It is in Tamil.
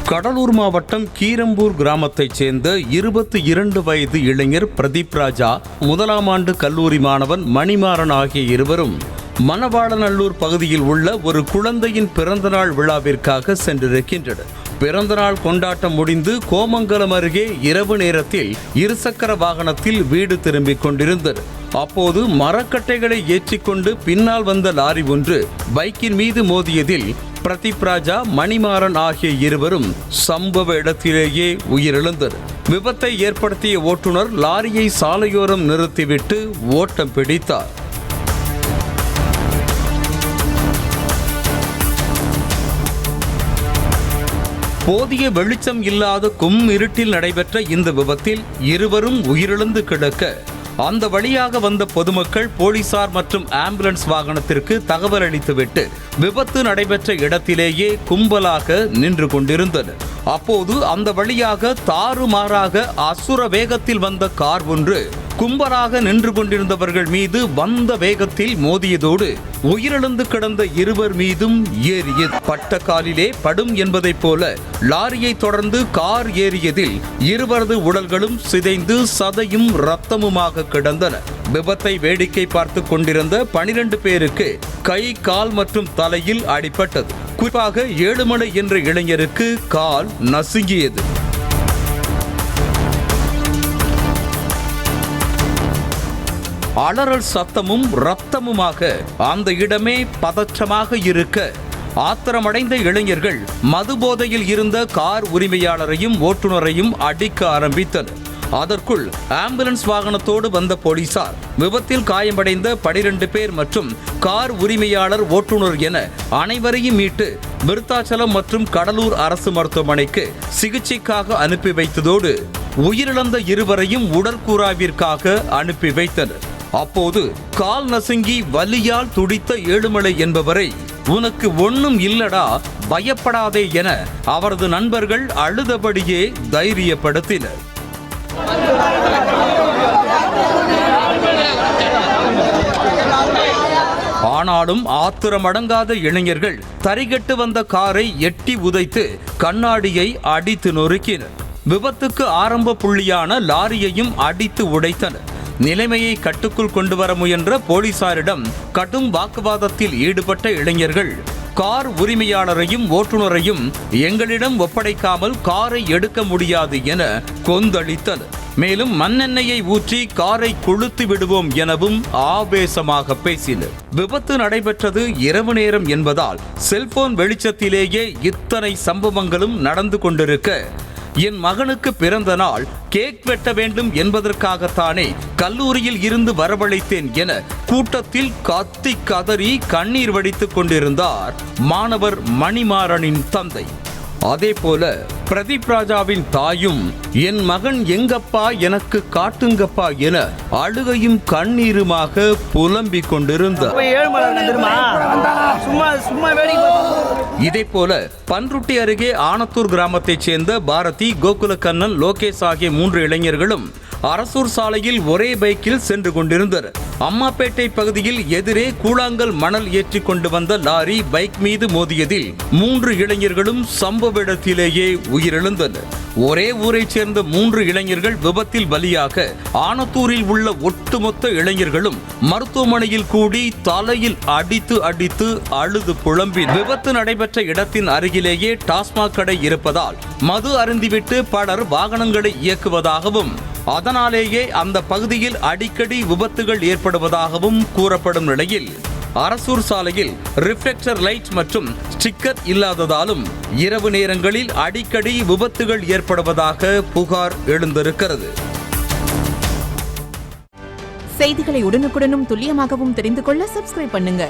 கடலூர் மாவட்டம் கீரம்பூர் கிராமத்தைச் சேர்ந்த 22 வயது இளைஞர் பிரதீப் ராஜா, முதலாம் ஆண்டு கல்லூரி மாணவன் மணிமாறன் ஆகிய இருவரும் மணவாளநல்லூர் பகுதியில் உள்ள ஒரு குழந்தையின் பிறந்தநாள் விழாவிற்காக சென்றிருக்கின்றனர். பிறந்தநாள் கொண்டாட்டம் முடிந்து கோமங்கலம் அருகே இரவு நேரத்தில் இருசக்கர வாகனத்தில் வீடு திரும்பிக் கொண்டிருந்தனர். அப்போது மரக்கட்டைகளை ஏற்றிக்கொண்டு பின்னால் வந்த லாரி ஒன்று பைக்கின் மீது மோதியதில் பிரதீப் ராஜா, மணிமாறன் ஆகிய இருவரும் சம்பவ இடத்திலேயே உயிரிழந்தனர். விபத்தை ஏற்படுத்திய ஓட்டுநர் லாரியை சாலையோரம் நிறுத்திவிட்டு ஓட்டம் பிடித்தார். போதிய வெளிச்சம் இல்லாத இருட்டில் நடைபெற்ற இந்த விபத்தில் இருவரும் உயிரிழந்து கிடக்க, அந்த வழியாக வந்த பொதுமக்கள் போலீசார் மற்றும் ஆம்புலன்ஸ் வாகனத்திற்கு தகவல் அளித்துவிட்டு விபத்து நடைபெற்ற இடத்திலேயே கும்பலாக நின்று கொண்டிருந்தனர். அப்போது அந்த வழியாக தாறுமாறாக அசுர வேகத்தில் வந்த கார் ஒன்று கும்பலாக நின்று கொண்டிருந்தவர்கள் மீது வந்த வேகத்தில் மோதியதோடு உயிரிழந்து கிடந்த இருவர் மீதும் ஏறியது. பட்ட காலிலே படும் என்பதைப் போல லாரியை தொடர்ந்து கார் ஏறியதில் இருவரது உடல்களும் சிதைந்து சதையும் இரத்தமுமாக கிடந்தன. விபத்தை வேடிக்கை பார்த்து கொண்டிருந்த 12 பேருக்கு கை, கால் மற்றும் தலையில் அடிபட்டது. குறிப்பாக ஏழுமலை என்ற இளைஞருக்கு கால் நசுங்கியது. அலறல் சத்தமும் இரத்தமுமாக அந்த இடமே பதற்றமாக இருக்க, ஆத்திரமடைந்த இளைஞர்கள் மதுபோதையில் இருந்த கார் உரிமையாளரையும் ஓட்டுநரையும் அடிக்க ஆரம்பித்தனர். அதற்குள் ஆம்புலன்ஸ் வாகனத்தோடு வந்த போலீசார் விபத்தில் காயமடைந்த 12 பேர் மற்றும் கார் உரிமையாளர், ஓட்டுநர் என அனைவரையும் மீட்டு விருத்தாச்சலம் மற்றும் கடலூர் அரசு மருத்துவமனைக்கு சிகிச்சைக்காக அனுப்பி வைத்ததோடு உயிரிழந்த இருவரையும் உடற்கூறாய்விற்காக அனுப்பி வைத்தனர். அப்போது கால் நசுங்கி வலியால் துடித்த ஏழுமலை என்பவரை, உனக்கு ஒன்னும் இல்லடா, பயப்படாதே என அவரது நண்பர்கள் அழுதபடியே தைரியப்படுத்தினர். ஆனாலும் ஆத்திரமடங்காத இளைஞர்கள் தரிகட்டு வந்த காரை எட்டி உதைத்து கண்ணாடியை அடித்து நொறுக்கினர். விபத்துக்கு ஆரம்ப புள்ளியான லாரியையும் அடித்து உடைத்தனர். நிலைமையை கட்டுக்குள் கொண்டு வர முயன்ற போலீசாரிடம் கடும் வாக்குவாதத்தில் ஈடுபட்ட இளைஞர்கள் கார் உரிமையாளரையும் ஓட்டுநரையும் எங்களிடம் ஒப்படைக்காமல் காரை எடுக்க முடியாது என கொந்தளித்தனர். மேலும் மண்ணெண்ணெயை ஊற்றி காரை கொளுத்து விடுவோம் எனவும் ஆவேசமாக பேசினர். விபத்து நடைபெற்றது இரவு நேரம் என்பதால் செல்போன் வெளிச்சத்திலேயே இத்தனை சம்பவங்களும் நடந்து கொண்டிருக்க, என் மகனுக்கு பிறந்த நாள், கேக் வெட்ட வேண்டும் என்பதற்காகத்தானே கல்லூரியில் இருந்து வரவழைத்தேன் என கூட்டத்தில் கத்தி கதறி கண்ணீர் வடித்துக் கொண்டிருந்தார் மாணவர் மணிமாறனின் தந்தை. அதேபோல பிரதீப் ராஜாவின் தாயும், என் மகன் எங்கப்பா, எனக்கு காட்டுங்கப்பா என அழுகையும் கண்ணீருமாக புலம்பிக் கொண்டிருந்தார். இதேபோல பன்ருட்டி அருகே ஆனத்தூர் கிராமத்தைச் சேர்ந்த பாரதி, கோகுலக்கண்ணன், லோகேஷ் ஆகிய 3 இளைஞர்களும் அரசூர் சாலையில் ஒரே பைக்கில் சென்று கொண்டிருந்தனர். அம்மாப்பேட்டை பகுதியில் எதிரே கூழாங்கல் மணல் ஏற்றி கொண்டு வந்த லாரி பைக் மீது மோதியதில் 3 இளைஞர்களும் சம்பவ இடத்திலேயே உயிரிழந்தனர். ஒரே ஊரைச் சேர்ந்த 3 இளைஞர்கள் விபத்தில் பலியாக ஆனத்தூரில் உள்ள ஒட்டுமொத்த இளைஞர்களும் மருத்துவமனையில் கூடி தலையில் அடித்து அழுது புலம்பினர். விபத்து நடைபெற்ற இடத்தின் அருகிலேயே டாஸ்மாக் கடை இருப்பதால் மது அருந்திவிட்டு பலர் வாகனங்களை இயக்குவதாகவும், அதனாலேயே அந்த பகுதியில் அடிக்கடி விபத்துகள் ஏற்படுவதாகவும் கூறப்படும் நிலையில், அரசூர் சாலையில் ரிஃப்ளெக்டர் லைட் மற்றும் ஸ்டிக்கர் இல்லாததாலும் இரவு நேரங்களில் அடிக்கடி விபத்துகள் ஏற்படுவதாக புகார் எழுந்திருக்கிறது. செய்திகளை உடனுக்குடனும் துல்லியமாகவும் தெரிந்து கொள்ள சப்ஸ்கிரைப் பண்ணுங்க.